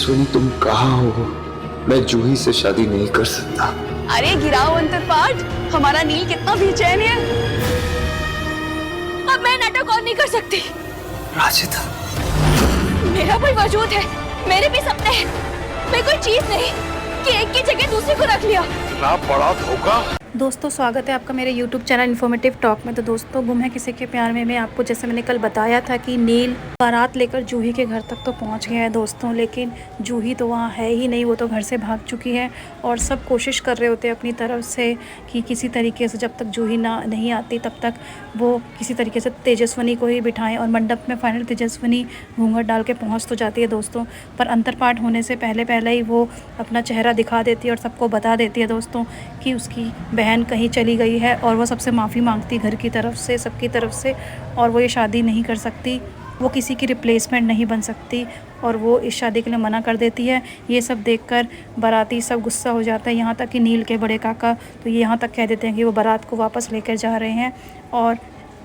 तेजस्विनी तुम कहाँ हो? मैं जूही से शादी नहीं कर सकता। अरे गिराओ अंतरपाठ, हमारा नील कितना बेचैन है। अब मैं नाटक और नहीं कर सकती। राजिता, मेरा भी वजूद है, मेरे भी सपने हैं। मैं कोई चीज नहीं कि एक की जगह दूसरे को रख लिया। इतना बड़ा धोखा। दोस्तों स्वागत है आपका मेरे YouTube चैनल इन्फॉर्मेटिव टॉक में। तो दोस्तों गुम है किसी के प्यार में मैं आपको जैसे मैंने कल बताया था कि नील बारात लेकर जूही के घर तक तो पहुंच गया है दोस्तों, लेकिन जूही तो वहां है ही नहीं, वो तो घर से भाग चुकी है। और सब कोशिश कर रहे होते हैं अपनी तरफ से कि किसी तरीके से जब तक जूही नहीं आती तब तक वो किसी तरीके से तेजस्विनी को ही बिठाएं। और मंडप में फाइनल तेजस्विनी घूंघट डाल के पहुँच तो जाती है दोस्तों, पर अंतरपाठ होने से पहले ही वो अपना चेहरा दिखा देती है और सबको बता देती है दोस्तों कि उसकी बहन कहीं चली गई है। और वो सबसे माफ़ी मांगती घर की तरफ से, सबकी तरफ से, और वो ये शादी नहीं कर सकती, वो किसी की रिप्लेसमेंट नहीं बन सकती और वो इस शादी के लिए मना कर देती है। ये सब देखकर बाराती सब गुस्सा हो जाता है, यहाँ तक कि नील के बड़े काका तो ये यहाँ तक कह देते हैं कि वो बारात को वापस लेकर जा रहे हैं और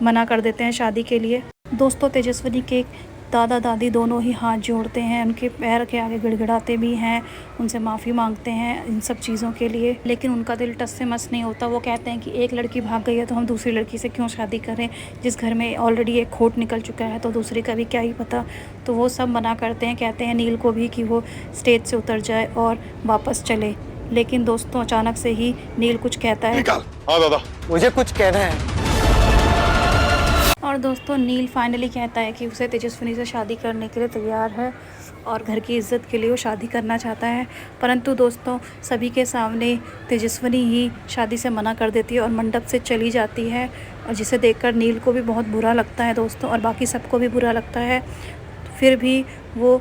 मना कर देते हैं शादी के लिए। दोस्तों तेजस्विनी के दादा दादी दोनों ही हाथ जोड़ते हैं, उनके पैर के आगे गिड़गिड़ाते भी हैं, उनसे माफ़ी मांगते हैं इन सब चीज़ों के लिए, लेकिन उनका दिल टस से मस नहीं होता। वो कहते हैं कि एक लड़की भाग गई है तो हम दूसरी लड़की से क्यों शादी करें, जिस घर में ऑलरेडी एक खोट निकल चुका है तो दूसरी का भी क्या ही पता। तो वो सब मना करते हैं, कहते हैं नील को भी कि वो स्टेज से उतर जाए और वापस चले। लेकिन दोस्तों अचानक से ही नील कुछ कहता है। हाँ दादा, मुझे कुछ कहना है। और दोस्तों नील फाइनली कहता है कि उसे तेजस्विनी से शादी करने के लिए तैयार है और घर की इज्जत के लिए वो शादी करना चाहता है। परंतु दोस्तों सभी के सामने तेजस्विनी ही शादी से मना कर देती है और मंडप से चली जाती है, और जिसे देखकर नील को भी बहुत बुरा लगता है दोस्तों और बाकी सबको भी बुरा लगता है। फिर भी वो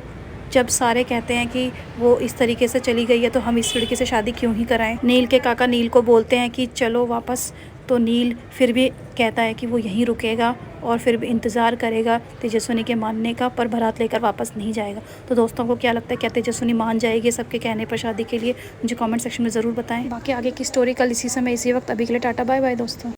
जब सारे कहते हैं कि वो इस तरीके से चली गई है तो हम इस लड़की से शादी क्यों ही कराएं। नील के काका नील को बोलते हैं कि चलो वापस, तो नील फिर भी कहता है कि वो यहीं रुकेगा और फिर भी इंतज़ार करेगा तेजस्विनी के मानने का, पर बारात लेकर वापस नहीं जाएगा। तो दोस्तों को क्या लगता है, क्या तेजस्विनी मान जाएगी सबके कहने पर शादी के लिए? मुझे कमेंट सेक्शन में ज़रूर बताएं। बाकी आगे की स्टोरी कल इसी समय इसी वक्त। अभी के लिए टाटा बाय बाय दोस्तों।